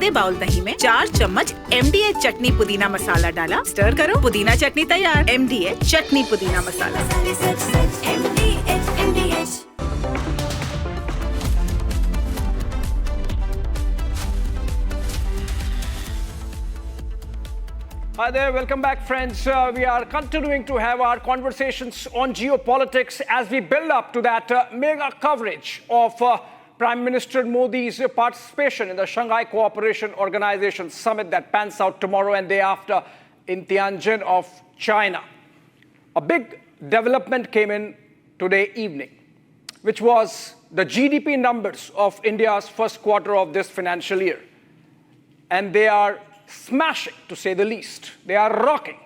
आधे बाउल दही में 4 चम्मच MDH चटनी पुदीना मसाला डाला, स्टर करो, पुदीना चटनी तैयार। MDH चटनी पुदीना मसाला। Hi there, welcome back friends. We are continuing to have our conversations on geopolitics as we build up to that mega coverage of Prime Minister Modi's participation in the Shanghai Cooperation Organization Summit that pans out tomorrow and day after in Tianjin of China. A big development came in today evening, which was the GDP numbers of India's first quarter of this financial year. And they are smashing, to say the least. They are rocking.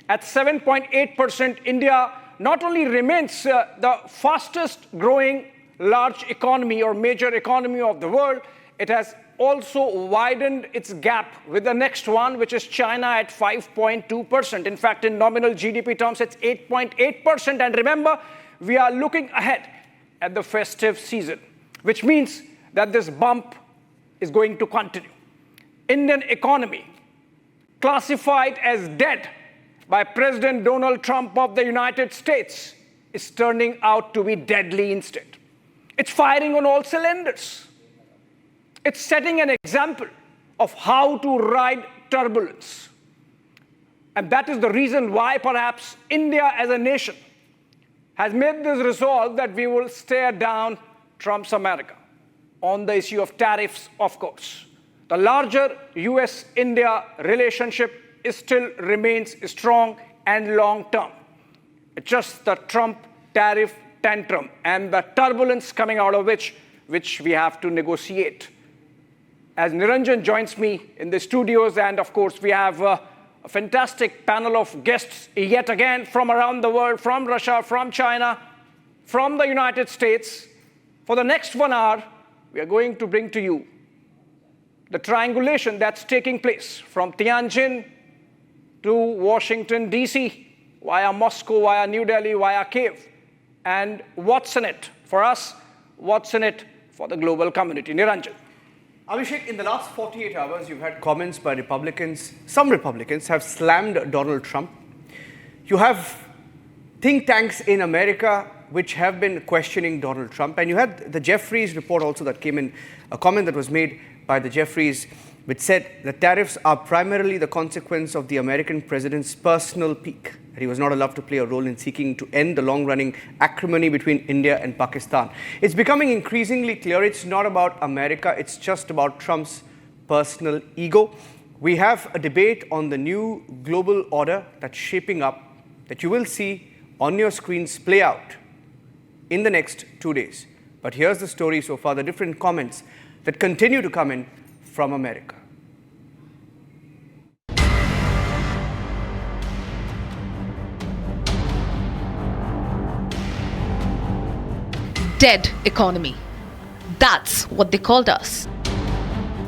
At 7.8%, India not only remains the fastest growing large economy or major economy of the world, it has also widened its gap with the next one, which is China at 5.2%. In fact, in nominal GDP terms, it's 8.8%. And remember, we are looking ahead at the festive season, which means that this bump is going to continue. Indian economy, classified as dead by President Donald Trump of the United States, is turning out to be deadly instead. It's firing on all cylinders. It's setting an example of how to ride turbulence. And that is the reason why perhaps India as a nation has made this resolve that we will stare down Trump's America on the issue of tariffs, of course. The larger US-India relationship still remains strong and long-term. It's just the Trump tariff tantrum and the turbulence coming out of which we have to negotiate. As Niranjan joins me in the studios, and of course we have a fantastic panel of guests yet again from around the world, from Russia, from China, from the United States. For the next 1 hour, we are going to bring to you the triangulation that's taking place from Tianjin to Washington, D.C., via Moscow, via New Delhi, via Kiev. And what's in it for us? What's in it for the global community? Niranjan. Abhishek, in the last 48 hours, you've had comments by Republicans. Some Republicans have slammed Donald Trump. You have think tanks in America which have been questioning Donald Trump. And you had the Jeffries report also that came in, a comment that was made by the Jeffries, which said the tariffs are primarily the consequence of the American president's personal pique. That he was not allowed to play a role in seeking to end the long-running acrimony between India and Pakistan. It's becoming increasingly clear it's not about America, it's just about Trump's personal ego. We have a debate on the new global order that's shaping up that you will see on your screens play out in the next 2 days. But here's the story so far, the different comments that continue to come in from America. Dead economy. That's what they called us.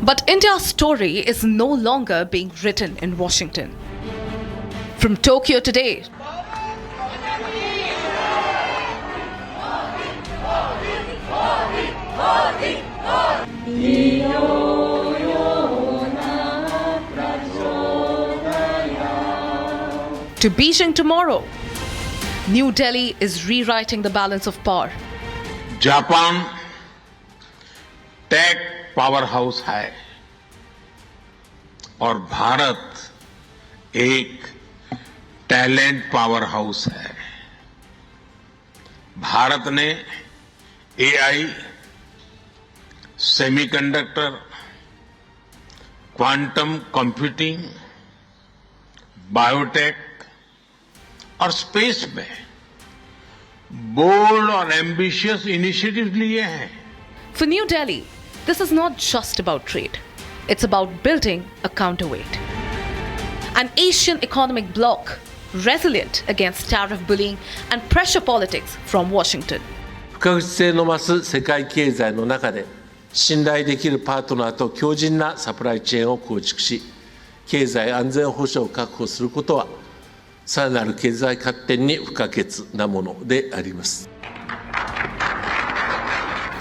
But India's story is no longer being written in Washington. From Tokyo today, to Beijing tomorrow, New Delhi is rewriting the balance of power. Japan tech powerhouse है और भारत एक talent power house है। भारत ने AI, semiconductor, quantum computing, biotech और space में bold और ambitious initiatives लिए हैं। For New Delhi, this is not just about trade. It's about building a counterweight. An Asian economic bloc resilient against tariff bullying and pressure politics from Washington. 不確実性の増す世界経済の中で信頼できるパートナーと強靭なサプライチェーンを構築し、経済安全保障を確保することはさらなる経済発展に不可欠なものであります。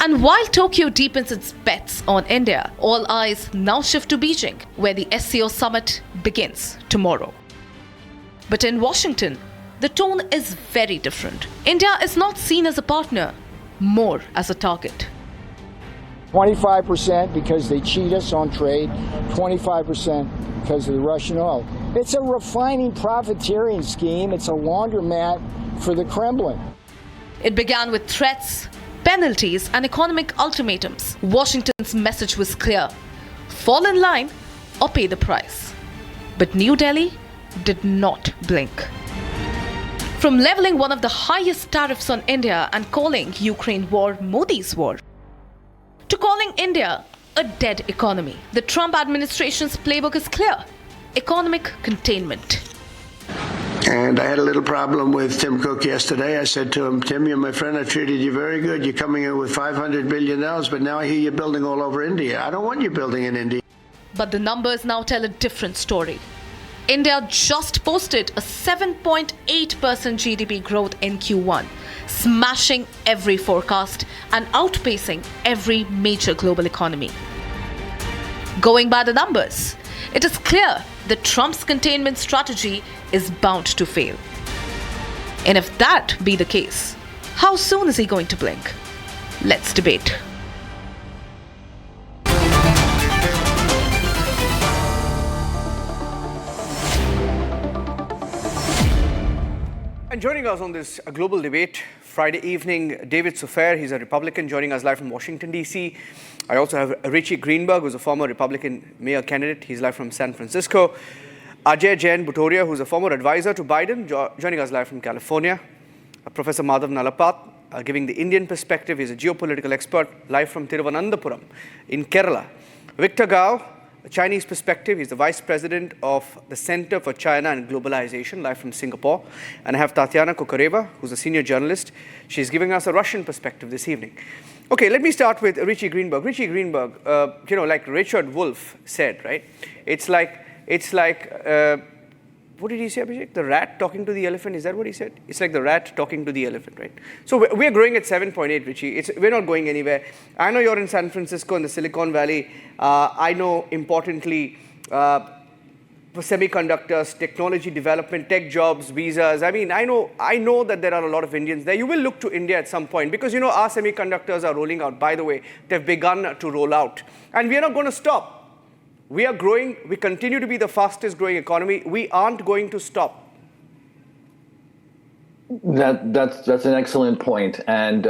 And And while Tokyo deepens its bets on India, all eyes now shift to Beijing, where the SCO Summit begins tomorrow. But in Washington, the tone is very different. India is not seen as a partner, more as a target. 25% because they cheat us on trade, 25% because of the Russian oil. It's a refining profiteering scheme. It's a laundromat for the Kremlin. It began with threats, penalties, and economic ultimatums. Washington's message was clear: fall in line or pay the price. But New Delhi did not blink. From leveling one of the highest tariffs on India and calling Ukraine war Modi's war, to calling India a dead economy, the Trump administration's playbook is clear: economic containment. And I had a little problem with Tim Cook yesterday. I said to him, Tim, you're my friend. I treated you very good. You're coming in with $500 billion, but now I hear you're building all over India. I don't want you building in India. But the numbers now tell a different story. India just posted a 7.8% GDP growth in Q1, smashing every forecast and outpacing every major global economy. Going by the numbers, it is clear that Trump's containment strategy is bound to fail. And if that be the case, how soon is he going to blink? Let's debate. And joining us on this global debate Friday evening, David Sofair. He's a Republican joining us live from Washington, D.C. I also have Richie Greenberg, who's a former Republican mayor candidate. He's live from San Francisco. Ajay Jain Bhutoria, who's a former advisor to Biden, joining us live from California. Professor Madhav Nalapat, giving the Indian perspective. He's a geopolitical expert, live from Thiruvananthapuram in Kerala. Victor Gao, a Chinese perspective. He's the vice president of the Center for China and Globalization, live from Singapore. And I have Tatiana Kokareva, who's a senior journalist. She's giving us a Russian perspective this evening. Okay, let me start with Richie Greenberg. Richie Greenberg, like Richard Wolff said, right? It's like, what did he say, Abhishek? The rat talking to the elephant, is that what he said? It's like the rat talking to the elephant, right? So we're growing at 7.8, Richie. We're not going anywhere. I know you're in San Francisco in the Silicon Valley. I know, importantly, semiconductors, technology development, tech jobs, visas. I mean, I know that there are a lot of Indians there. You will look to India at some point because, our semiconductors are rolling out. By the way, they've begun to roll out. And we are not going to stop. We are growing. We continue to be the fastest growing economy. We aren't going to stop. That's an excellent point. And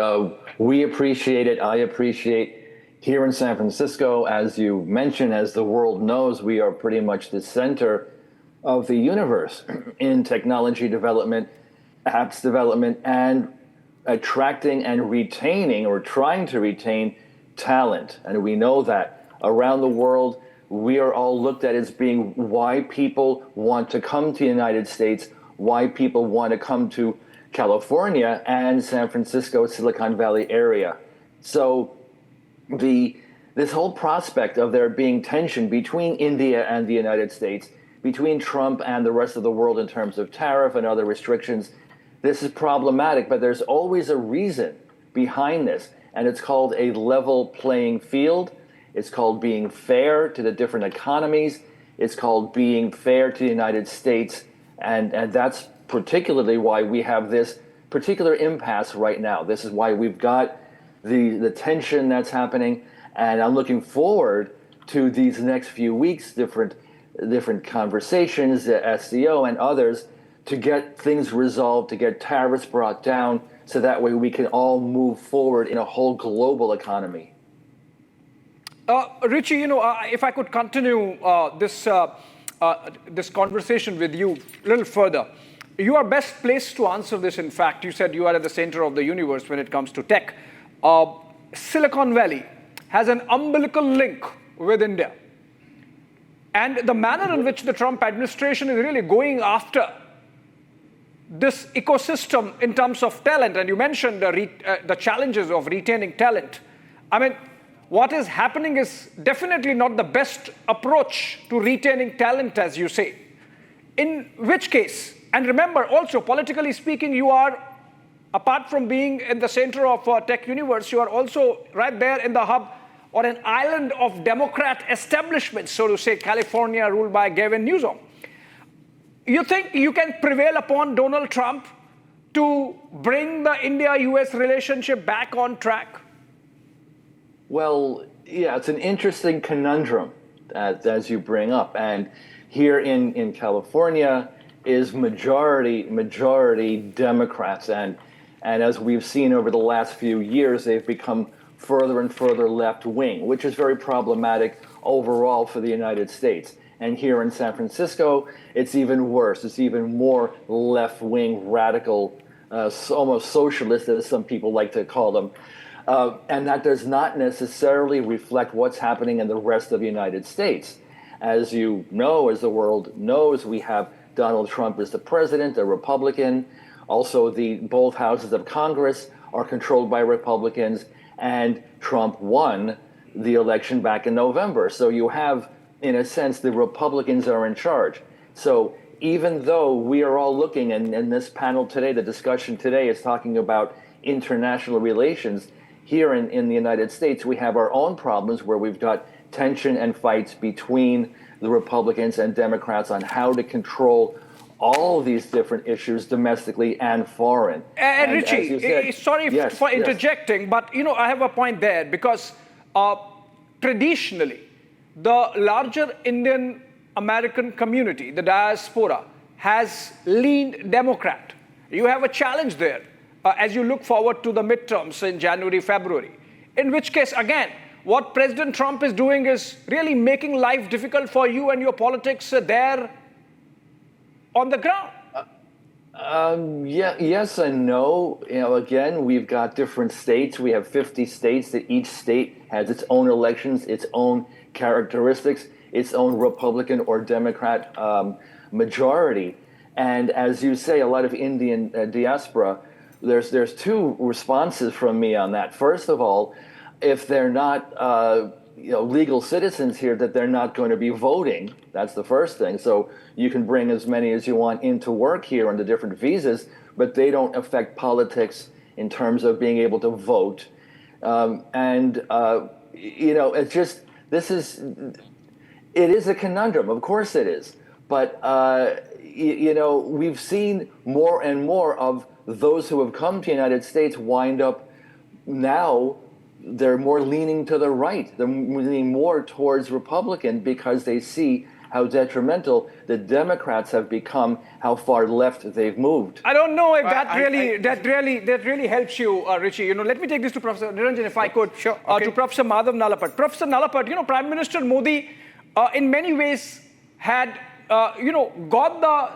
we appreciate it. I appreciate here in San Francisco, as you mentioned, as the world knows, we are pretty much the center of the universe in technology development, apps development, and attracting and retaining or trying to retain talent. And we know that around the world, we are all looked at as being why people want to come to the United States, why people want to come to California and San Francisco, Silicon Valley area. So this whole prospect of there being tension between India and the United States, between Trump and the rest of the world in terms of tariff and other restrictions, this is problematic, but there's always a reason behind this, and it's called a level playing field. It's called being fair to the different economies. It's called being fair to the United States, and that's particularly why we have this particular impasse right now. This is why we've got the tension that's happening, and I'm looking forward to these next few weeks, different conversations, the SCO and others, to get things resolved, to get tariffs brought down, so that way we can all move forward in a whole global economy. Richie, if I could continue this conversation with you a little further. You are best placed to answer this. In fact, you said you are at the center of the universe when it comes to tech. Silicon Valley has an umbilical link with India. And the manner in which the Trump administration is really going after this ecosystem in terms of talent, and you mentioned the challenges of retaining talent. I mean, what is happening is definitely not the best approach to retaining talent, as you say. In which case, and remember also, politically speaking, you are apart from being in the center of tech universe, you are also right there in the hub or an island of Democrat establishments, so to say, California ruled by Gavin Newsom. You think you can prevail upon Donald Trump to bring the India-US relationship back on track? Well, yeah, it's an interesting conundrum as you bring up. And here in California is majority Democrats. And as we've seen over the last few years, they've become further and further left wing, which is very problematic overall for the United States. And here in San Francisco, it's even worse. It's even more left wing, radical, almost socialist, as some people like to call them. And that does not necessarily reflect what's happening in the rest of the United States. As you know, as the world knows, we have Donald Trump as the president, a Republican. Also, both houses of Congress are controlled by Republicans, and Trump won the election back in November. So you have, in a sense, the Republicans are in charge. So even though we are all looking, and in this panel today, the discussion today is talking about international relations, here in the United States, we have our own problems where we've got tension and fights between the Republicans and Democrats on how to control all of these different issues domestically and foreign. And Richie, sorry for interjecting, but I have a point there because traditionally, the larger Indian American community, the diaspora, has leaned Democrat. You have a challenge there as you look forward to the midterms in January, February. In which case, again, what President Trump is doing is really making life difficult for you and your politics there on the ground. Yes and no. Again, we've got different states. We have 50 states that each state has its own elections, its own characteristics, its own Republican or Democrat majority. And as you say, a lot of Indian diaspora, there's two responses from me on that. First of all, if they're not legal citizens here, that they're not going to be voting. That's the first thing. So you can bring as many as you want into work here under different visas, but they don't affect politics in terms of being able to vote. It's just, it is a conundrum. Of course it is. But, we've seen more and more of those who have come to the United States wind up now, they're more leaning to the right. They're leaning more towards Republican because they see how detrimental the Democrats have become, how far left they've moved. I don't know if that really helps you, Richie. Let me take this to Professor Niranjan, if I could, to Professor Madhav Nalapat. Professor Nalapat, Prime Minister Modi, in many ways, had got the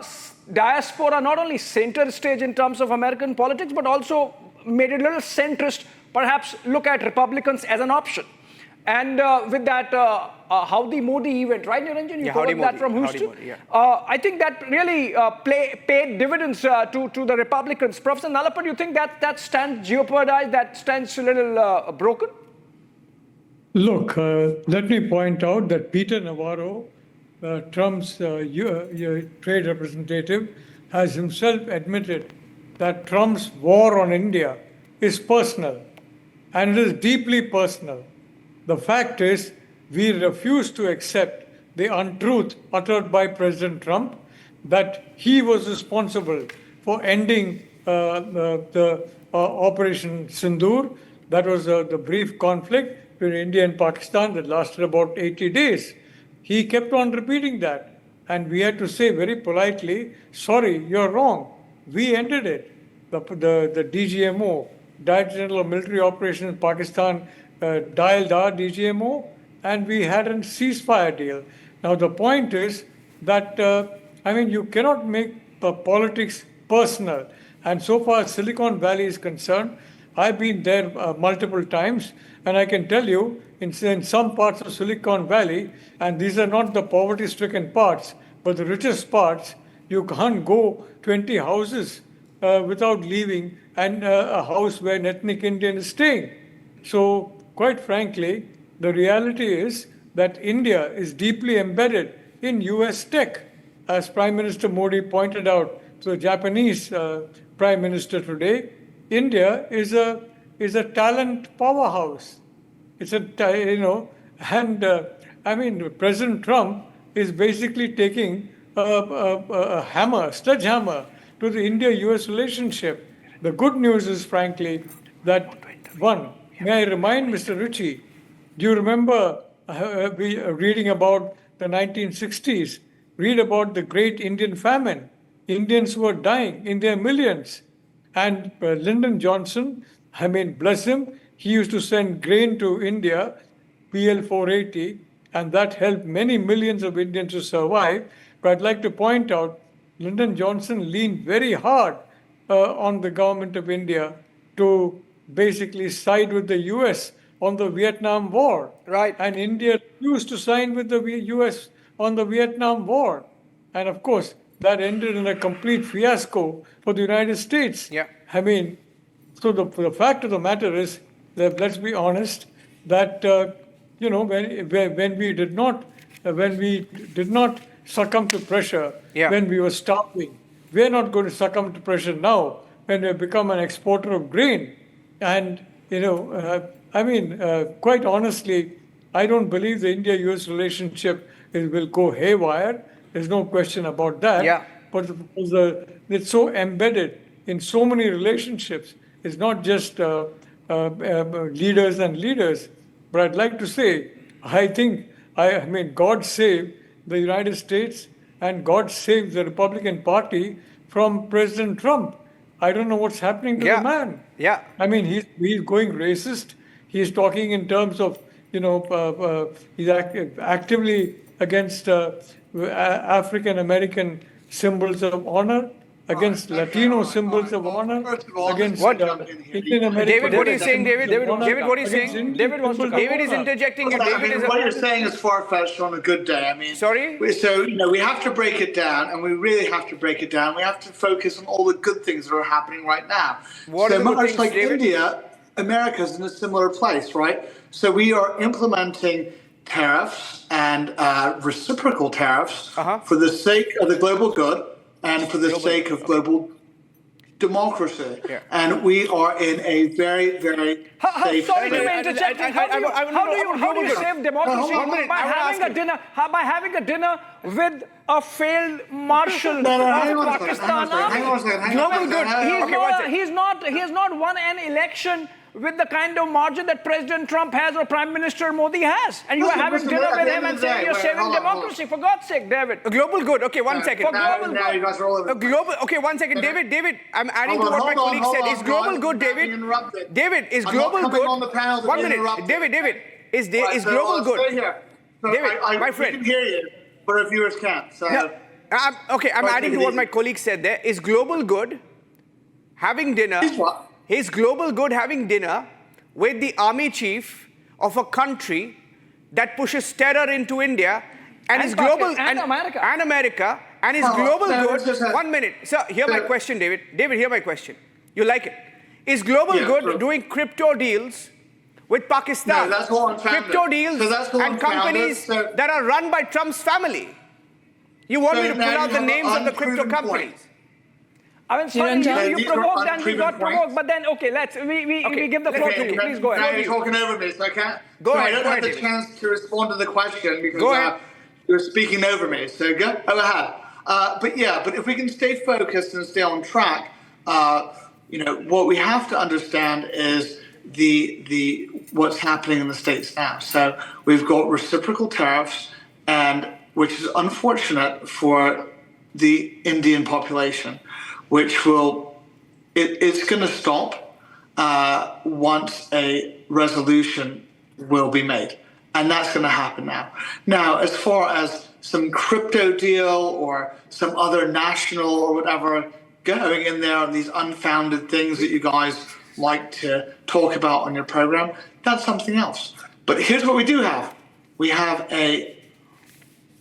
diaspora not only center stage in terms of American politics, but also made it a little centrist, perhaps look at Republicans as an option. And with that, Howdy Modi event, right, Niranjan? You covered that from Houston. Modi, yeah. I think that really paid dividends to the Republicans. Professor Nalapat, do you think that stands jeopardized, that stands a little broken? Look, let me point out that Peter Navarro, Trump's trade representative, has himself admitted that Trump's war on India is personal, and it is deeply personal. The fact is, we refuse to accept the untruth uttered by President Trump that he was responsible for ending the Operation Sindoor. That was the brief conflict between India and Pakistan that lasted about 80 days. He kept on repeating that, and we had to say very politely, sorry, you're wrong. We ended it. The DGMO, Director General of Military Operations in Pakistan, dialed our DGMO, and we had a ceasefire deal. Now, the point is that, you cannot make politics personal. And so far as Silicon Valley is concerned, I've been there multiple times, and I can tell you, in some parts of Silicon Valley, and these are not the poverty-stricken parts, but the richest parts, you can't go 20 houses without leaving and a house where an ethnic Indian is staying. So, quite frankly, the reality is that India is deeply embedded in US tech, as Prime Minister Modi pointed out to the Japanese Prime Minister today. India is a talent powerhouse. It's and I mean, President Trump is basically taking a hammer, sledgehammer, to the India-US relationship. The good news is, frankly, that one, may I remind Mr. Ritchie, do you remember reading about the 1960s? Read about the great Indian famine. Indians were dying in their millions. And Lyndon Johnson, I mean, bless him, he used to send grain to India, PL 480, and that helped many millions of Indians to survive. But I'd like to point out, Lyndon Johnson leaned very hard on the government of India to basically side with the US on the Vietnam War. Right. And India refused to sign with the US on the Vietnam War. And of course, that ended in a complete fiasco for the United States. Yeah. I mean, so the fact of the matter is that, let's be honest, that when we did not succumb to pressure, Yeah. when we were starving, we're not going to succumb to pressure now when we become an exporter of grain. And quite honestly, I don't believe the India-US relationship will go haywire. There's no question about that. Yeah. But it's so embedded in so many relationships. It's not just leaders and leaders. But I'd like to say, I mean, God save the United States and God save the Republican Party from President Trump. I don't know what's happening to the man. Yeah. I mean, he's going racist. He's talking in terms of, he's actively against African American symbols of honor, against Latino symbols of honor, against Indian American. David, what are you saying, David? David, what are you saying? David wants to. David is interjecting. And David is what you're saying is far-fetched on a good day. I mean, sorry? So, we have to break it down, and we really have to break it down. We have to focus on all the good things that are happening right now. What are the good much things, like David? India, America's in a similar place, right? So we are implementing tariffs and reciprocal tariffs for the sake of the global good and for the sake of global democracy. Yeah. And we are in a very, very safe Sorry space. to interject. How do you save democracy by having a dinner with a failed marshal of Pakistan? Hang on a second. He has not won an election with the kind of margin that President Trump has or Prime Minister Modi has. And you are having dinner with him and saying you're saving democracy. For God's sake, David. Global good. Okay, one second. For global Now you guys are all over. Global. Okay, one second, David. I'm adding to what my colleague said. Is global good, David? David, is global good? On the panel to 1 be minute, interrupted. David. Is Right, so global I'll good? Stay here. So David, my friend. We can hear you, but our viewers can't. So. I'm adding to what my colleague said there. Is global good having dinner? Is what? Is global good having dinner with the army chief of a country that pushes terror into India and is global and America and is global good? 1 minute. Sir, hear my question, David. David, hear my question. You like it? Is global good doing crypto deals with Pakistan? No, that's all unfounded. Crypto deals So that's all and companies that are run by Trump's family. You want me to pull out the names of the crypto companies? I mean, sorry, you provoked and we got points. provoked, but then, okay, we give the floor to you. Please go Now ahead. you're talking over me, so I can't. Go ahead, I don't go have ahead, the David. chance to respond to the question because Go ahead. you're speaking over me. So go ahead. But if we can stay focused and stay on track, what we have to understand is the what's happening in the States now. So we've got reciprocal tariffs, and which is unfortunate for the Indian population, which it's going to stop once a resolution will be made. And that's going to happen now. Now, as far as some crypto deal or some other national or whatever going in there on these unfounded things that you guys like to talk about on your program, that's something else. But here's what we do have. We have a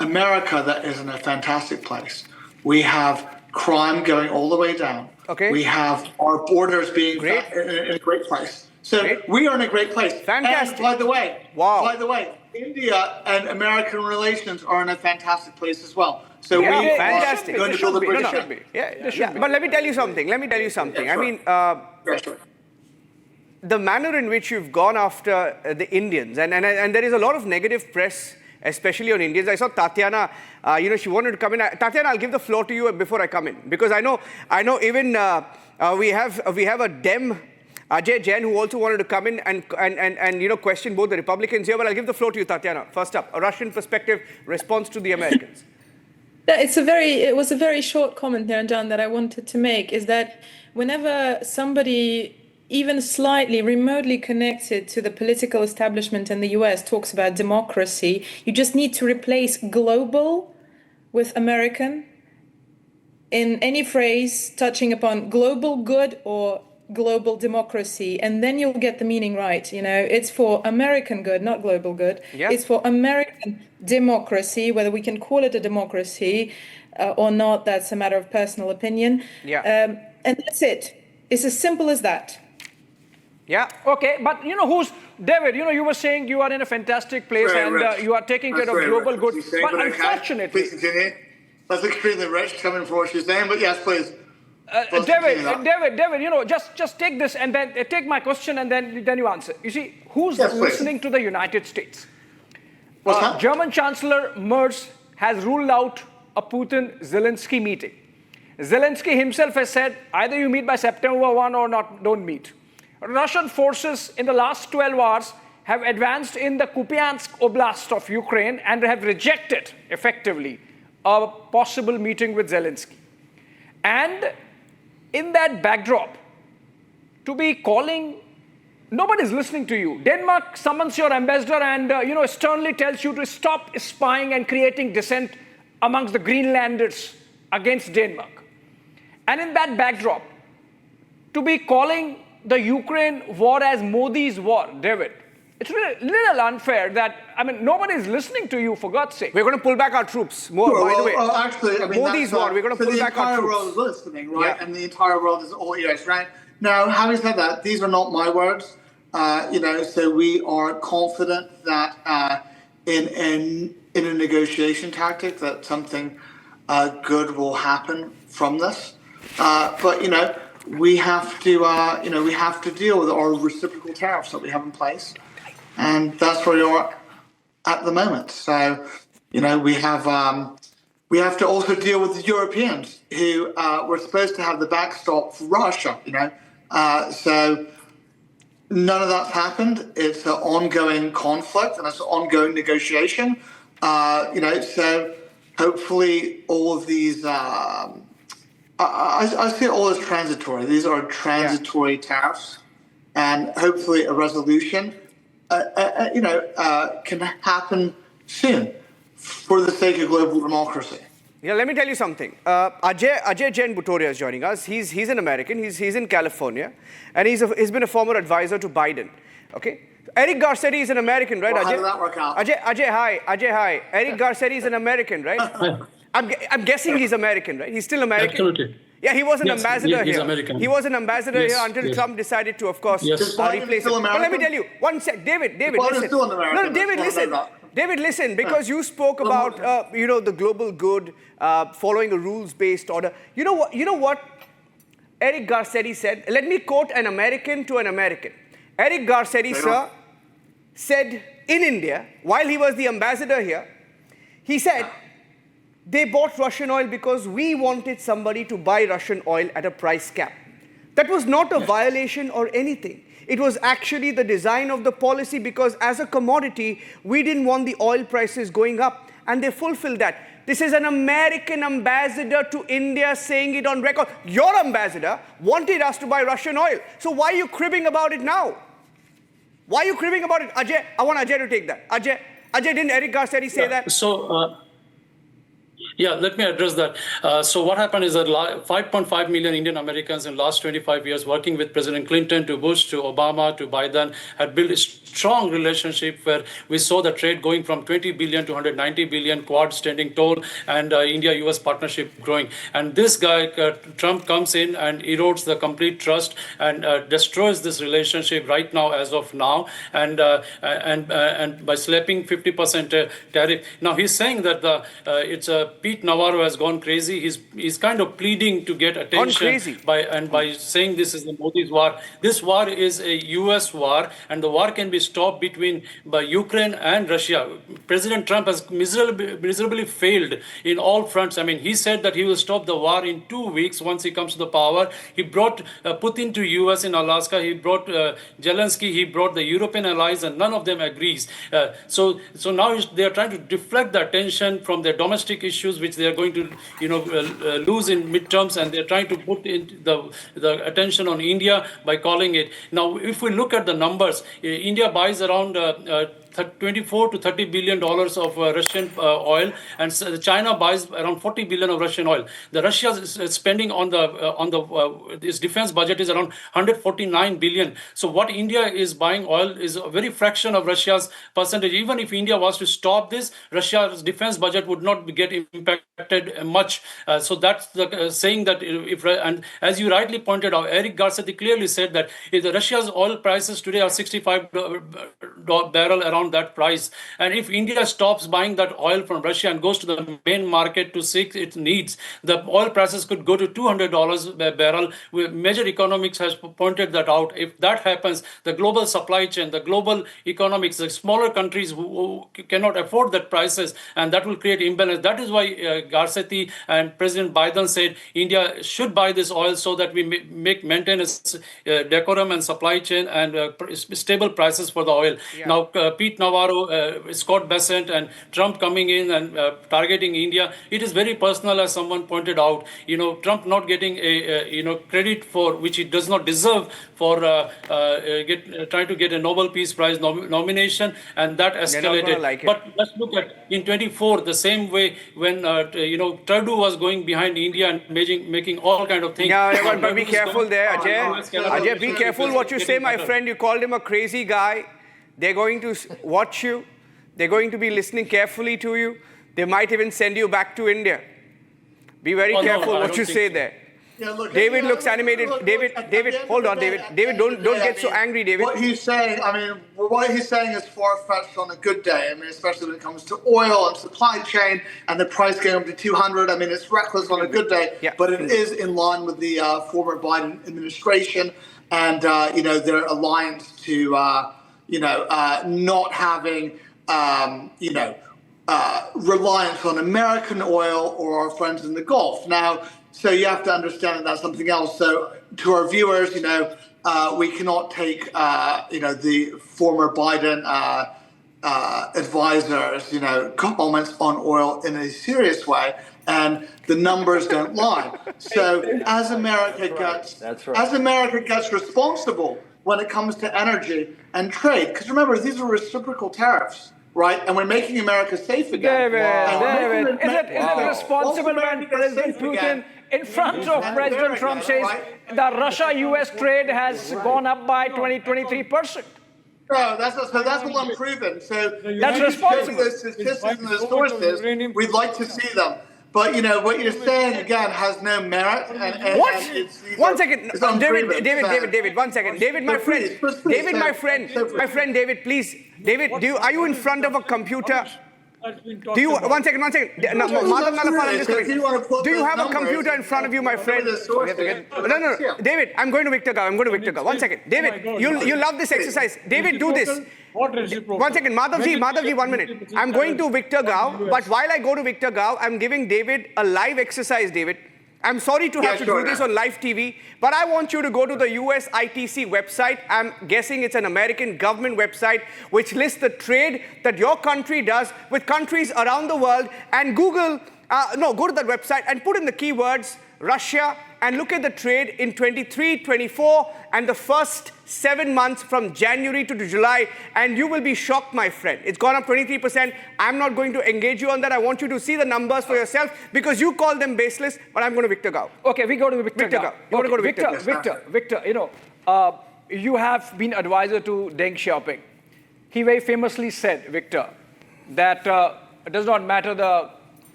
America that is in a fantastic place. We have crime going all the way down. Okay. We have our borders being in a great place. So we are in a great place. Fantastic. And by the way, India and American relations are in a fantastic place as well. So Yeah, we fantastic. are going to build a British ship. Yeah. But let me tell you something. Yeah, I sure. mean, Yeah, sure. the manner in which you've gone after the Indians, and there is a lot of negative press, especially on Indians. I saw Tatiana, she wanted to come in. Tatiana, I'll give the floor to you before I come in, because I know even we have a Dem, Ajay Jain, who also wanted to come in and question both the Republicans here. But I'll give the floor to you, Tatiana. First up, a Russian perspective response to the Americans. It was a very short comment there, John, that I wanted to make, is that whenever somebody even slightly remotely connected to the political establishment in the US talks about democracy, you just need to replace global with American in any phrase touching upon global good or global democracy, and then you'll get the meaning right. It's for American good, not global good. Yeah. It's for American democracy, whether we can call it a democracy or not, that's a matter of personal opinion. Yeah. And that's it. It's as simple as that. Yeah. Okay, but David, you were saying you are in a fantastic place and you are taking care of global good. But unfortunately, please continue. That's extremely rich coming from what she's saying, but yes, please. David, just take this and then take my question and then you answer. You see, who's listening to the United States? What's that? German Chancellor Merz has ruled out a Putin-Zelensky meeting. Zelensky himself has said, either you meet by September 1 or don't meet. Russian forces in the last 12 hours have advanced in the Kupiansk Oblast of Ukraine and have rejected, effectively, a possible meeting with Zelensky. And in that backdrop, to be calling, nobody's listening to you. Denmark summons your ambassador and, sternly tells you to stop spying and creating dissent amongst the Greenlanders against Denmark. And in that backdrop, to be calling the Ukraine war as Modi's war, David, it's really little unfair that, nobody's listening to you, for God's sake. We're going to pull back our troops. By the way. Actually, Modi's war, we're going to pull back our troops. The entire world is listening, right? Yeah. And the entire world is all ears, right? Now, having said that, these are not my words. So we are confident that in a negotiation tactic that something good will happen from this. But we have to deal with our reciprocal tariffs that we have in place, and that's where we are at the moment. So we have to also deal with the Europeans who were supposed to have the backstop for Russia. So none of that's happened. It's an ongoing conflict and it's an ongoing negotiation. So hopefully all of these. I see it all as transitory. These are transitory tariffs, and hopefully a resolution, can happen soon for the sake of global democracy. Yeah, let me tell you something. Ajay Jain Bhutoria is joining us. He's an American. He's in California, and he's been a former advisor to Biden. Okay. Eric Garcetti is an American, right? Well, Ajay, how did that work out? Ajay, hi. Eric Garcetti is an American, right? I'm guessing he's American, right? He's still American? Absolutely. Yeah, he was an ambassador he's here. American. He was an ambassador Yes, here until yes. Trump decided to, of course, Is Biden replace still him. But let me American? tell you, one sec, David, Biden's listen. still an American. No, David, Let's listen. not know that. David, listen, because you spoke about, the global good, following a rules-based order. You know what Eric Garcetti said? Let me quote an American to an American. Eric Garcetti, sir, said in India, while he was the ambassador here, he said, they bought Russian oil because we wanted somebody to buy Russian oil at a price cap. That was not a violation or anything. It was actually the design of the policy, because as a commodity, we didn't want the oil prices going up, and they fulfilled that. This is an American ambassador to India saying it on record. Your ambassador wanted us to buy Russian oil. So why are you cribbing about it now? Why are you cribbing about it? Ajay, I want Ajay to take that. Ajay, didn't Eric Garcetti say that? So, Yeah, let me address that. So what happened is that 5.5 million Indian Americans in the last 25 years working with President Clinton to Bush to Obama to Biden had built a strong relationship where we saw the trade going from 20 billion to 190 billion, Quad standing tall, and India-US partnership growing. And this guy, Trump, comes in and erodes the complete trust and destroys this relationship right now as of now, and by slapping 50% tariff. Now he's saying that it's a Pete Navarro has gone crazy. He's kind of pleading to get attention by saying this is the Modi's war. This war is a U.S. war, and the war can be stopped by Ukraine and Russia. President Trump has miserably failed in all fronts. I mean, he said that he will stop the war in 2 weeks once he comes to the power. He brought Putin to U.S. in Alaska. He brought Zelensky. He brought the European allies, and none of them agrees. So now they are trying to deflect the attention from their domestic issues, which they are going to, lose in midterms, and they're trying to put in the attention on India by calling it. Now, if we look at the numbers, India buys around 24 to 30 billion dollars of Russian oil, and China buys around 40 billion of Russian oil. The Russia's spending on its defense budget is around 149 billion. So what India is buying oil is a very fraction of Russia's percentage. Even if India was to stop this, Russia's defense budget would not get impacted much. So that's the saying that and as you rightly pointed out, Eric Garcetti clearly said that if the Russia's oil prices today are $65 barrel around that price, and if India stops buying that oil from Russia and goes to the main market to seek its needs, the oil prices could go to $200 a barrel. Major economics has pointed that out. If that happens, the global supply chain, the global economics, the smaller countries who cannot afford that prices, and that will create imbalance. That is why Garcetti and President Biden said India should buy this oil so that we maintain a decorum and supply chain and stable prices for the oil. Yeah. Now, Pete Navarro, Scott Bessent, and Trump coming in and targeting India, it is very personal, as someone pointed out. Trump not getting a credit for which he does not deserve for trying to get a Nobel Peace Prize nomination, and that escalated. But let's look at in 24 the same way when Trudeau was going behind India and making all kind of things. Yeah, but be careful there, Ajay. Ajay, be careful what you say, my friend. You called him a crazy guy. They're going to watch you. They're going to be listening carefully to you. They might even send you back to India. Be very careful what you say there. Yeah, look, David looks animated. David, hold on, David. David, don't get so angry, David. What he's saying, what he's saying is far-fetched on a good day. Especially when it comes to oil and supply chain and the price going up to 200. it's reckless on a good day, but it is in line with the former Biden administration and their alliance to not having reliance on American oil or our friends in the Gulf. Now, so you have to understand that that's something else. So to our viewers, we cannot take, the former Biden advisors, comments on oil in a serious way, and the numbers don't lie. So as America gets responsible when it comes to energy and trade, because remember, these are reciprocal tariffs. Right, and we're making America safe again. David, is it responsible when President Putin, in front of President Trump, says the Russia-US trade has gone up by 23%? No, that's all unproven. So that's responsible. Those statistics and those sources, we'd like to see them. But what you're saying again has no merit. And what? One second, David. One second, David, my friend. David, my friend, David, please. David, are you in front of a computer? Do you? One second. Do you have a computer in front of you, my friend? No. David, I'm going to Victor Gao. One second, David. You love this exercise. David, do this. One second, Madhavji, 1 minute. I'm going to Victor Gao, but while I go to Victor Gao, I'm giving David a live exercise, David. I'm sorry to have to do this on live TV, but I want you to go to the US ITC website. I'm guessing it's an American government website, which lists the trade that your country does with countries around the world, and go to that website and put in the keywords Russia and look at the trade in 23, 24, and the first 7 months from January to July, and you will be shocked, my friend. It's gone up 23%. I'm not going to engage you on that. I want you to see the numbers for yourself because you call them baseless, but I'm going to Victor Gao. Okay, we go to Victor Gao. You want to go to Victor? Victor, you have been advisor to Deng Xiaoping. He very famously said, Victor, that it does not matter the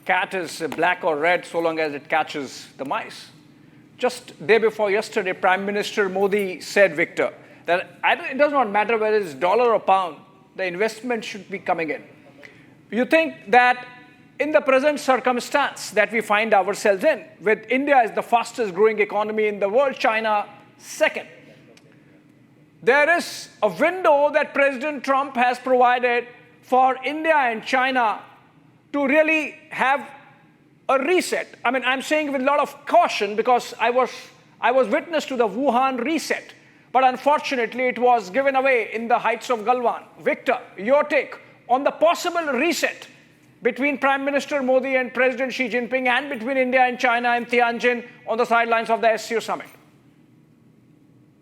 cat is black or red so long as it catches the mice. Just day before yesterday, Prime Minister Modi said, Victor, that it does not matter whether it's dollar or pound, the investment should be coming in. You think that in the present circumstance that we find ourselves in, with India as the fastest growing economy in the world, China second, there is a window that President Trump has provided for India and China to really have a reset. I mean, I'm saying with a lot of caution because I was witness to the Wuhan reset, but unfortunately it was given away in the heights of Galwan. Victor, your take on the possible reset between Prime Minister Modi and President Xi Jinping and between India and China in Tianjin on the sidelines of the SCO Summit.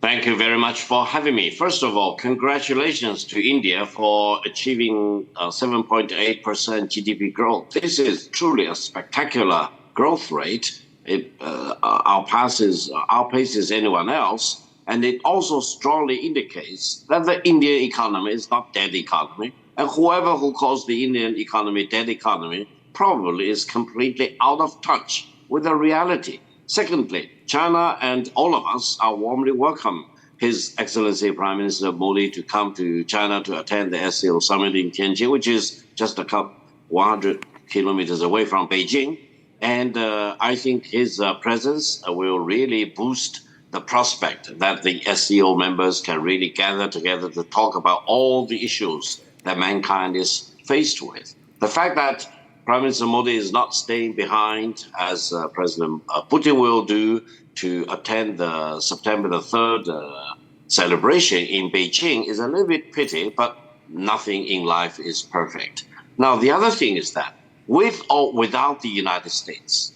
Thank you very much for having me. First of all, congratulations to India for achieving 7.8% GDP growth. This is truly a spectacular growth rate. It outpaces anyone else. And it also strongly indicates that the Indian economy is not dead economy. And whoever who calls the Indian economy dead economy probably is completely out of touch with the reality. Secondly, China and all of us are warmly welcome His Excellency Prime Minister Modi to come to China to attend the SCO Summit in Tianjin, which is just 100 kilometers away from Beijing. And I think his presence will really boost the prospect that the SCO members can really gather together to talk about all the issues that mankind is faced with. The fact that Prime Minister Modi is not staying behind, as President Putin will do, to attend the September the 3rd celebration in Beijing is a little bit pity, but nothing in life is perfect. Now, the other thing is that with or without the United States,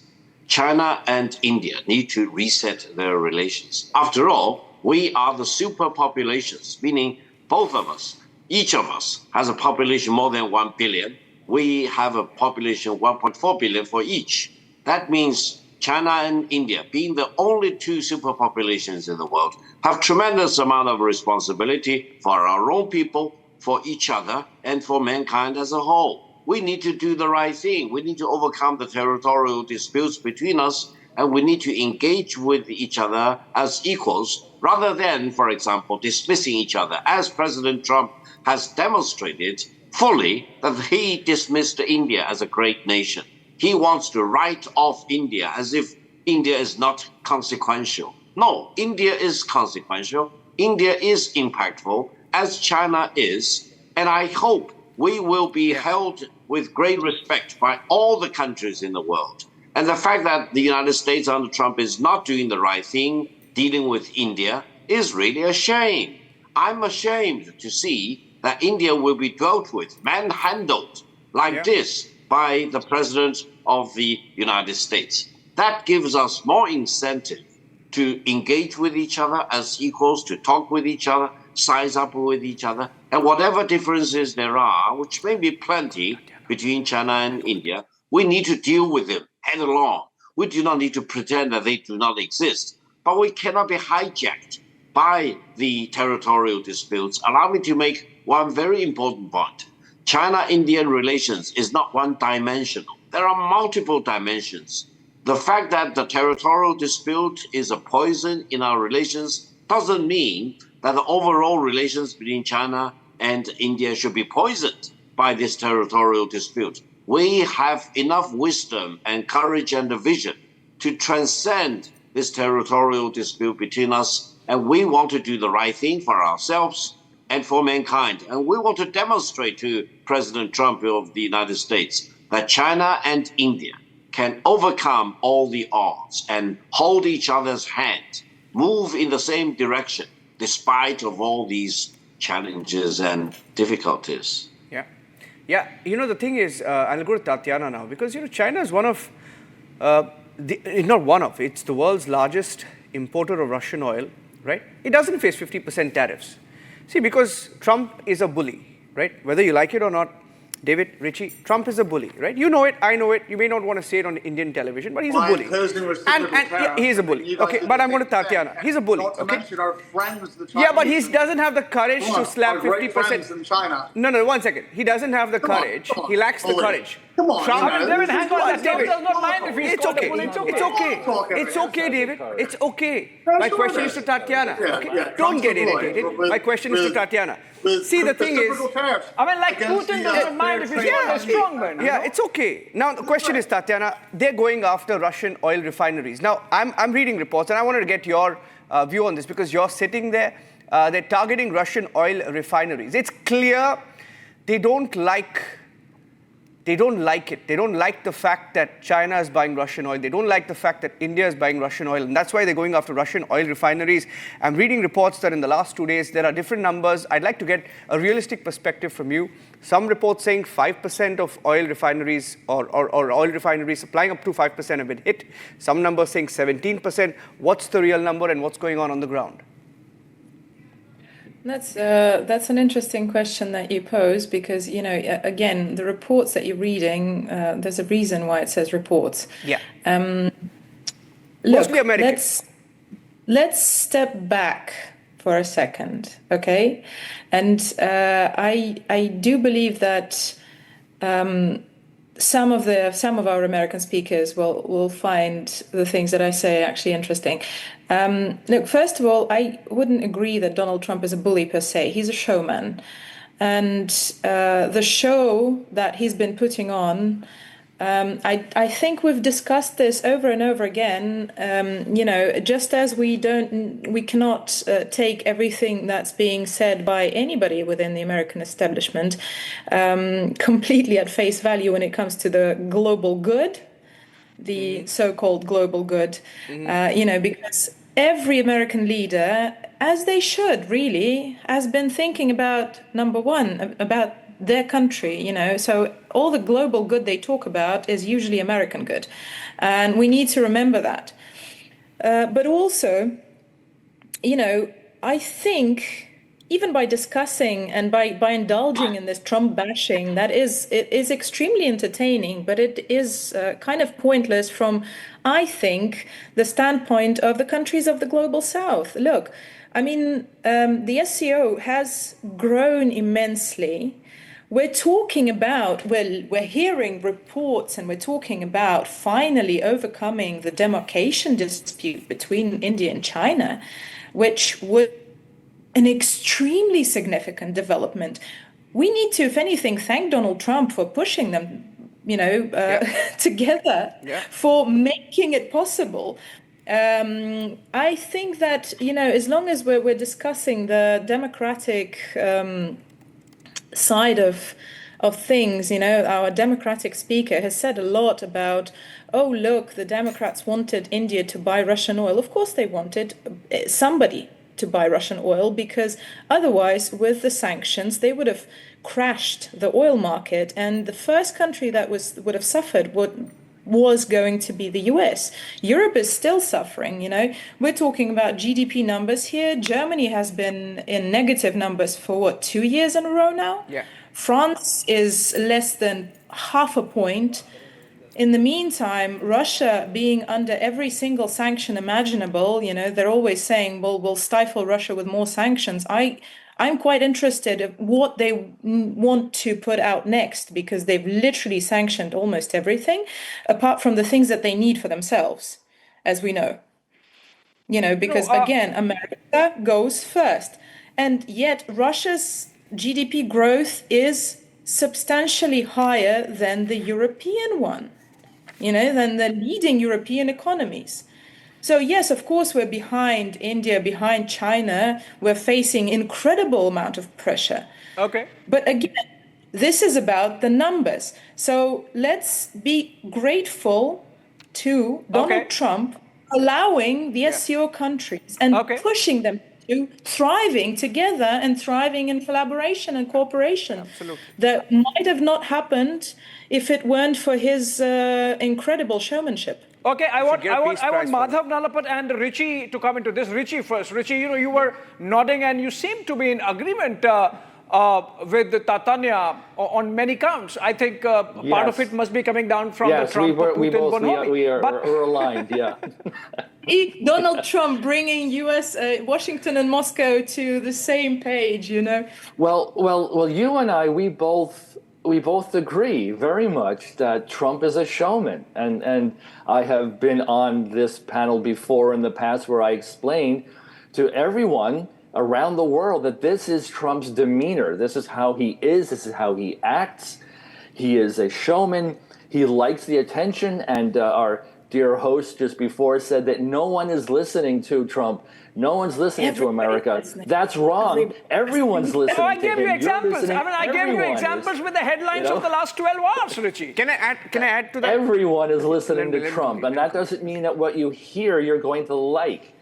China and India need to reset their relations. After all, we are the superpopulations, meaning both of us, each of us has a population more than 1 billion. We have a population of 1.4 billion for each. That means China and India, being the only two superpopulations in the world, have tremendous amount of responsibility for our own people, for each other, and for mankind as a whole. We need to do the right thing. We need to overcome the territorial disputes between us, and we need to engage with each other as equals, rather than, for example, dismissing each other, as President Trump has demonstrated fully that he dismissed India as a great nation. He wants to write off India as if India is not consequential. No, India is consequential. India is impactful, as China is. And I hope we will be held with great respect by all the countries in the world. And the fact that the United States under Trump is not doing the right thing, dealing with India, is really a shame. I'm ashamed to see that India will be dealt with, manhandled like this by the President of the United States. That gives us more incentive to engage with each other as equals, to talk with each other, size up with each other, and whatever differences there are, which may be plenty between China and India, we need to deal with them head along. We do not need to pretend that they do not exist, but we cannot be hijacked by the territorial disputes. Allow me to make one very important point. China-Indian relations is not one-dimensional. There are multiple dimensions. The fact that the territorial dispute is a poison in our relations doesn't mean that the overall relations between China and India should be poisoned by this territorial dispute. We have enough wisdom and courage and vision to transcend this territorial dispute between us, and we want to do the right thing for ourselves and for mankind. And we want to demonstrate to President Trump of the United States that China and India can overcome all the odds and hold each other's hand, move in the same direction, despite of all these challenges and difficulties. Yeah. You know, the thing is, I'll go to Tatiana now, because, China is one of not one of, it's the world's largest importer of Russian oil, right? It doesn't face 50% tariffs. See, because Trump is a bully, right? Whether you like it or not, David, Richie, Trump is a bully, right? You know it, I know it. You may not want to say it on Indian television, but he's a bully. And yeah, he is a bully. Okay, but I'm going to Tatiana. He's a bully. Not to Okay. mention our friends, the Chinese. Yeah, but he doesn't have the courage to slap 50%. In China. No, 1 second. He doesn't have the courage. He lacks the courage. Come on, Trump, you know, David, hang on. Trump David. does not mind if he's It's called a okay. bully. It's okay. It's okay. It's okay, David. It's okay. My question is to Tatiana. Okay? Don't get irritated. My question is to Tatiana. See, the thing is, I mean, like Putin doesn't mind if he's called a strongman. yeah, it's okay. Now, the question is, Tatiana, they're going after Russian oil refineries. Now, I'm reading reports, and I wanted to get your view on this because you're sitting there. They're targeting Russian oil refineries. It's clear they don't like it. They don't like the fact that China is buying Russian oil. They don't like the fact that India is buying Russian oil. And that's why they're going after Russian oil refineries. I'm reading reports that in the last 2 days, there are different numbers. I'd like to get a realistic perspective from you. Some reports saying 5% of oil refineries or oil refineries supplying up to 5% have been hit. Some numbers saying 17%. What's the real number and what's going on the ground? That's an interesting question that you pose because, you know, again, the reports that you're reading, there's a reason why it says reports. Yeah. Look, Mostly American. Let's step back for a second, okay? And I do believe that some of our American speakers will find the things that I say actually interesting. Look, first of all, I wouldn't agree that Donald Trump is a bully per se. He's a showman. And the show that he's been putting on, I think we've discussed this over and over again. You know, just as we cannot take everything that's being said by anybody within the American establishment completely at face value when it comes to the global good, the so-called global good, you know, because every American leader, as they should really, has been thinking about, number one, about their country, you know, so all the global good they talk about is usually American good. And we need to remember that. But also, you know, I think even by discussing and by indulging in this Trump bashing, it is extremely entertaining, but it is kind of pointless from, I think, the standpoint of the countries of the global South. Look, I mean, the SCO has grown immensely. We're talking about, we're hearing reports and we're talking about finally overcoming the demarcation dispute between India and China, which would an extremely significant development. We need to, if anything, thank Donald Trump for pushing them, you know, together, for making it possible. I think that, you know, as long as we're discussing the democratic side of things, you know, our Democratic speaker has said a lot about, oh, look, the Democrats wanted India to buy Russian oil. Of course they wanted somebody to buy Russian oil, because otherwise, with the sanctions, they would have crashed the oil market. And the first country that would have suffered was going to be the US. Europe is still suffering, you know. We're talking about GDP numbers here. Germany has been in negative numbers for 2 years in a row now? Yeah. France is less than half a point. In the meantime, Russia being under every single sanction imaginable, you know, they're always saying, well, we'll stifle Russia with more sanctions. I'm quite interested in what they want to put out next, because they've literally sanctioned almost everything, apart from the things that they need for themselves, as we know. You know, because again, America goes first. And yet Russia's GDP growth is substantially higher than the European one, you know, than the leading European economies. So yes, of course, we're behind India, behind China. We're facing incredible amount of pressure. Okay. But again, this is about the numbers. So let's be grateful to Donald Trump allowing the SCO countries and pushing them to thriving together and thriving in collaboration and cooperation. Absolutely. That might have not happened if it weren't for his incredible showmanship. Okay, I want prize for Madhav Nalapat and Richie to come into this. Richie first. Richie, you were nodding and you seem to be in agreement with Tatania on many counts. I think part of it must be coming down from the Trump-Putin bonhomie. We are aligned, yeah. Donald Trump bringing U.S., Washington and Moscow to the same page, Well, you and I, we both agree very much that Trump is a showman. And I have been on this panel before in the past where I explained to everyone around the world that this is Trump's demeanor. This is how he is. This is how he acts. He is a showman. He likes the attention. And our dear host just before said that no one is listening to Trump. No one's listening to America. That's wrong. Everyone's listening to him. I gave you examples. I gave you examples with the headlines of the last 12 hours, Richie. Can I add to that? Everyone is listening to Trump, and that doesn't mean that what you hear you're going to like.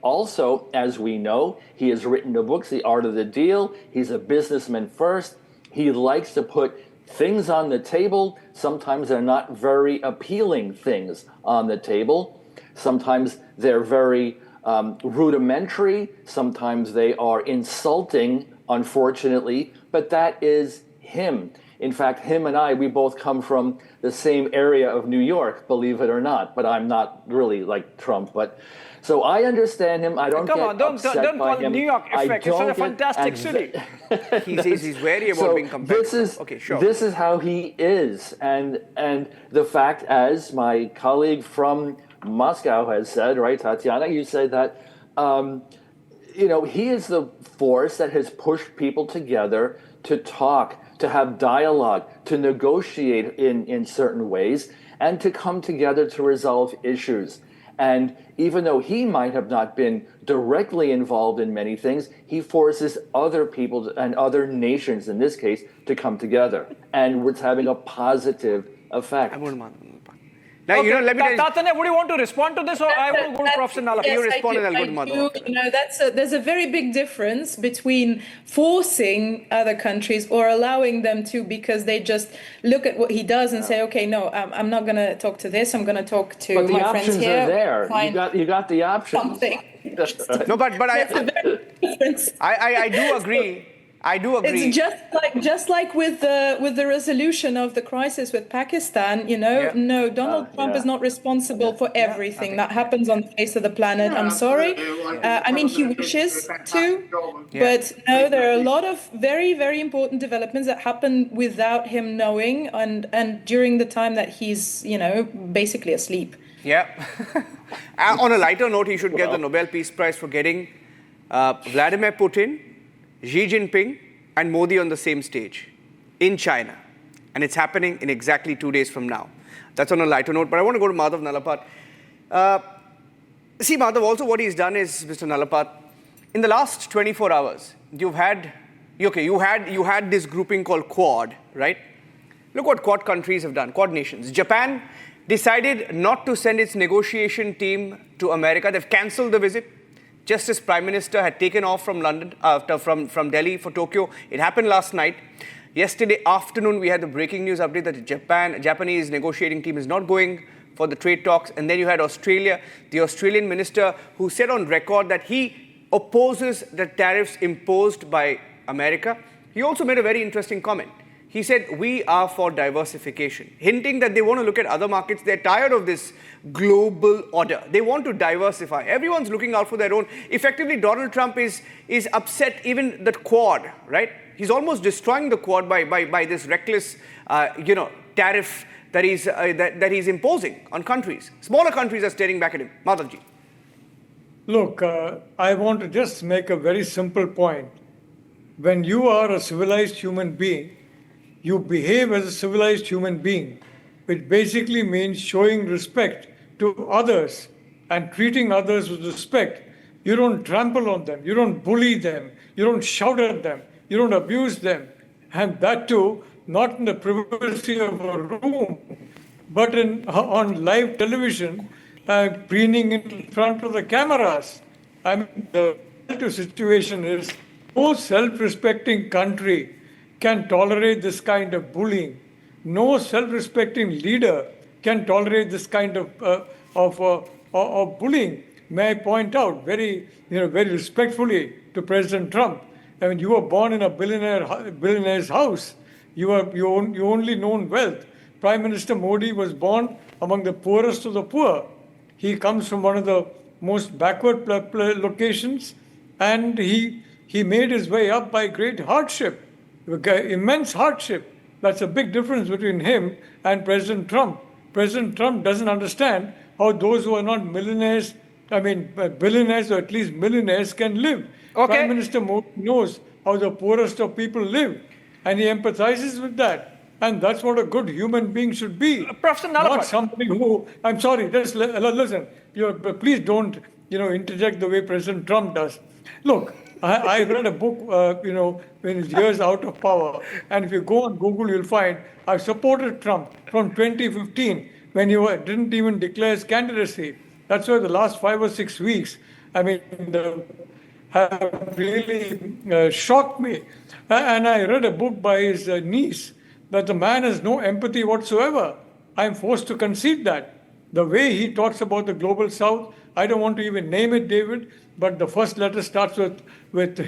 Also, as we know, he has written the books, The Art of the Deal. He's a businessman first. He likes to put things on the table. Sometimes they're not very appealing things on the table. Sometimes they're very rudimentary. Sometimes they are insulting, unfortunately, but that is him. In fact, him and I, we both come from the same area of New York, believe it or not, but I'm not really like Trump. But so I understand him. I don't don't call it New York effect. It's such a fantastic city. He says he's wary about being competitive. This is how he is. And the fact, as my colleague from Moscow has said, right, Tatiana, you said that, he is the force that has pushed people together to talk, to have dialogue, to negotiate in certain ways, and to come together to resolve issues. And even though he might have not been directly involved in many things, he forces other people and other nations, in this case, to come together. And it's having a positive effect. Now, let me Tatanya, would you want to respond to this, or I will go to Professor Nalapa? Yes, You respond and I'll go to Madhav. There's a very big difference between forcing other countries or allowing them to, because they just look at what he does and say, okay, no, I'm not going to talk to this. I'm going to talk to but my the friends options here. are there. You got the options. Something. No, but I do agree. It's just like with the resolution of the crisis with Pakistan. No, Donald Trump is not responsible for everything that happens on the face of the planet. I'm sorry. He wishes to, but no, there are a lot of very, very important developments that happen without him knowing, and during the time that he's basically asleep. Yeah. On a lighter note, he should get the Nobel Peace Prize for getting Vladimir Putin, Xi Jinping, and Modi on the same stage in China. And it's happening in exactly 2 days from now. That's on a lighter note, but I want to go to Madhav Nalapat. See, Madhav, also what he's done is, Mr. Nalapat, in the last 24 hours, you had this grouping called Quad, right? Look what Quad countries have done, Quad nations. Japan decided not to send its negotiation team to America. They've cancelled the visit. Just as Prime Minister had taken off from London, from Delhi for Tokyo. It happened last night. Yesterday afternoon, we had the breaking news update that the Japanese negotiating team is not going for the trade talks. And then you had Australia, the Australian minister, who said on record that he opposes the tariffs imposed by America. He also made a very interesting comment. He said, we are for diversification, hinting that they want to look at other markets. They're tired of this global order. They want to diversify. Everyone's looking out for their own. Effectively, Donald Trump is upset even the Quad, right? He's almost destroying the Quad by this reckless, tariff that he's imposing on countries. Smaller countries are staring back at him. Madhavji. Look, I want to just make a very simple point. When you are a civilized human being, you behave as a civilized human being, which basically means showing respect to others and treating others with respect. You don't trample on them. You don't bully them. You don't shout at them. You don't abuse them. And that too, not in the privacy of a room, but on live television, preening in front of the cameras. I mean, the relative situation is no self-respecting country can tolerate this kind of bullying. No self-respecting leader can tolerate this kind of bullying. May I point out very respectfully to President Trump? I mean, you were born in a billionaire's house. You only known wealth. Prime Minister Modi was born among the poorest of the poor. He comes from one of the most backward locations, and he made his way up by great hardship, immense hardship. That's a big difference between him and President Trump. President Trump doesn't understand how those who are not millionaires, billionaires or at least millionaires can live. Okay. Prime Minister Modi knows how the poorest of people live, and he empathizes with that. And that's what a good human being should be. Professor Nalapat. Not somebody who, I'm sorry, just listen, please don't, interject the way President Trump does. Look, I read a book, in his years out of power. And if you go on Google, you'll find I've supported Trump from 2015 when he didn't even declare his candidacy. That's why the last 5 or 6 weeks, have really shocked me. And I read a book by his niece, that the man has no empathy whatsoever. I'm forced to concede that. The way he talks about the global south, I don't want to even name it, David, but the first letter starts with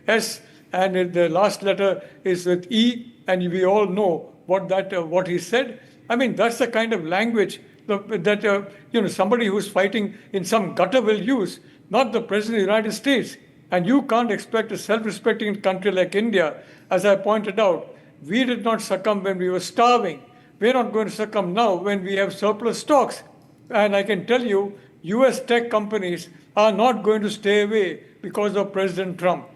S, and the last letter is with E, and we all know what he said. I mean, that's the kind of language that somebody who's fighting in some gutter will use, not the President of the United States. And you can't expect a self-respecting country like India, as I pointed out. We did not succumb when we were starving. We're not going to succumb now when we have surplus stocks. And I can tell you, US tech companies are not going to stay away because of President Trump.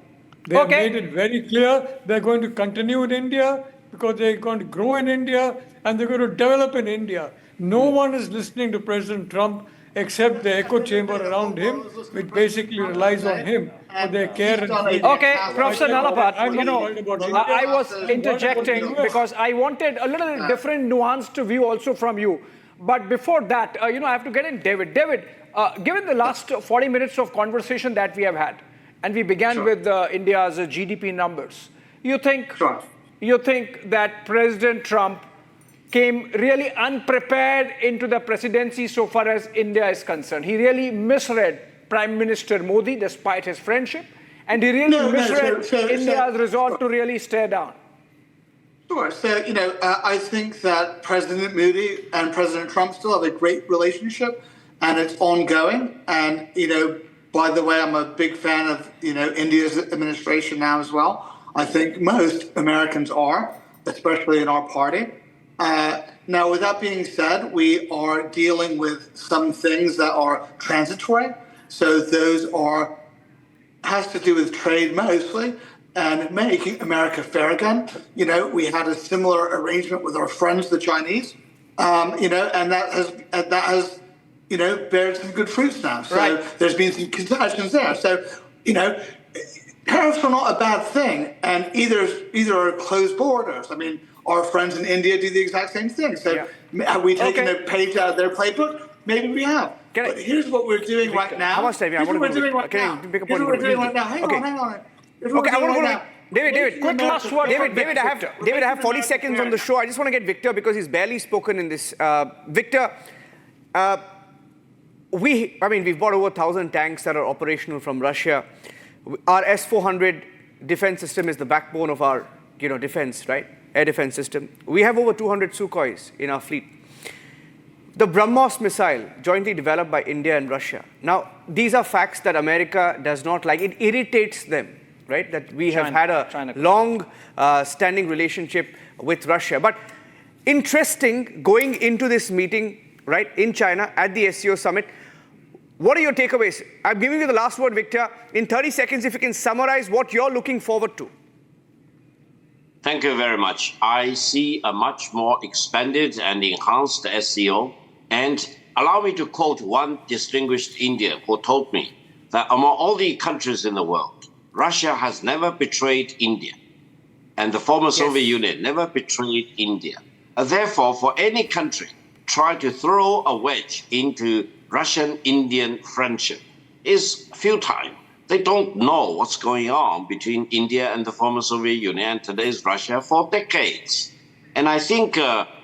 They have made it very clear they're going to continue in India because they're going to grow in India and they're going to develop in India. No one is listening to President Trump except the echo chamber around him, which basically relies on him for their care and feeding. Okay, Professor Nalapat, I was interjecting because I wanted a little different nuanced view also from you. But before that, I have to get in David. David, given the last 40 minutes of conversation that we have had, and we began with India's GDP numbers, you think that President Trump came really unprepared into the presidency so far as India is concerned? He really misread Prime Minister Modi despite his friendship, and he really misread India's resolve to really stare down. Sure. So, I think that President Modi and President Trump still have a great relationship, and it's ongoing. And, by the way, I'm a big fan of, India's administration now as well. I think most Americans are, especially in our party. Now, with that being said, we are dealing with some things that are transitory. So those has to do with trade mostly and making America fair again. We had a similar arrangement with our friends, the Chinese, and that has bared some good fruits now. So there's been some concessions there. So, tariffs are not a bad thing, and either are closed borders. I mean, our friends in India do the exact same thing. So have we taken a page out of their playbook? Maybe we have. But here's what we're doing right now. How much time? Here's what we're doing right now. Here's what we're doing right now. Hang on. Okay, I want to go. David, quick last word. David, I have 40 seconds on the show. I just want to get Victor because he's barely spoken in this. Victor, we've bought over 1,000 tanks that are operational from Russia. Our S-400 defense system is the backbone of our, defense, right? Air defense system. We have over 200 Sukhois in our fleet. The BrahMos missile, jointly developed by India and Russia. Now, these are facts that America does not like. It irritates them, right? That we have had a long-standing relationship with Russia. But interesting, going into this meeting, right, in China at the SCO Summit, what are your takeaways? I'm giving you the last word, Victor. In 30 seconds, if you can summarize what you're looking forward to. Thank you very much. I see a much more expanded and enhanced SCO. And allow me to quote one distinguished Indian who told me that among all the countries in the world, Russia has never betrayed India. And the former Soviet Union never betrayed India. Therefore, for any country try to throw a wedge into Russian-Indian friendship is futile. They don't know what's going on between India and the former Soviet Union and today's Russia for decades. And I think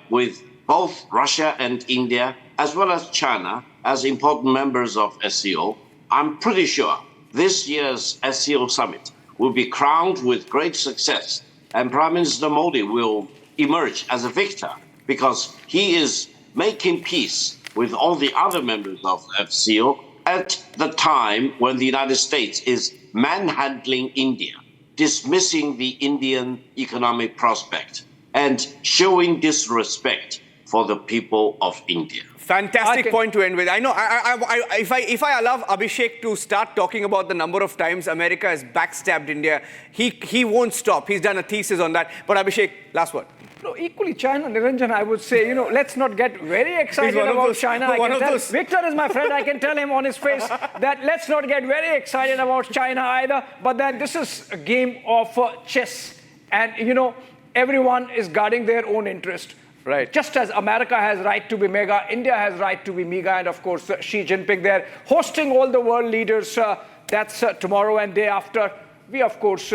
with both Russia and India, as well as China, as important members of SCO, I'm pretty sure this year's SCO Summit will be crowned with great success, and Prime Minister Modi will emerge as a victor because he is making peace with all the other members of SCO at the time when the United States is manhandling India, dismissing the Indian economic prospect, and showing disrespect for the people of India. Fantastic point to end with. I know, if I allow Abhishek to start talking about the number of times America has backstabbed India, he won't stop. He's done a thesis on that. But Abhishek, last word. No, equally China, Niranjan, I would say, let's not get very excited about China. Victor is my friend. I can tell him on his face that let's not get very excited about China either. But then this is a game of chess. And, everyone is guarding their own interest. Right. Just as America has right to be mega, India has right to be mega, and of course Xi Jinping there hosting all the world leaders. That's tomorrow and day after. We of course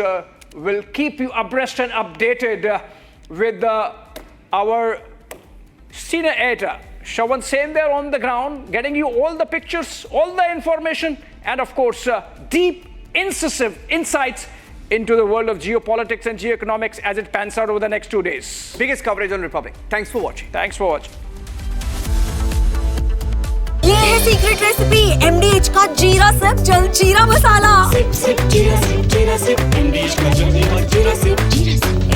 will keep you abreast and updated with our senior editor Shravan Sen there on the ground, getting you all the pictures, all the information, and of course deep, incisive insights into the world of geopolitics and geoeconomics as it pans out over the next 2 days. Biggest coverage on Republic. Thanks for watching. Thanks for watching. ये है secret recipe MDH का जीरा SIP जल जीरा मसाला। SIP SIP जीरा SIP MDH का जल जीरा सिप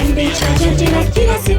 MDH का जल जीरा सिप।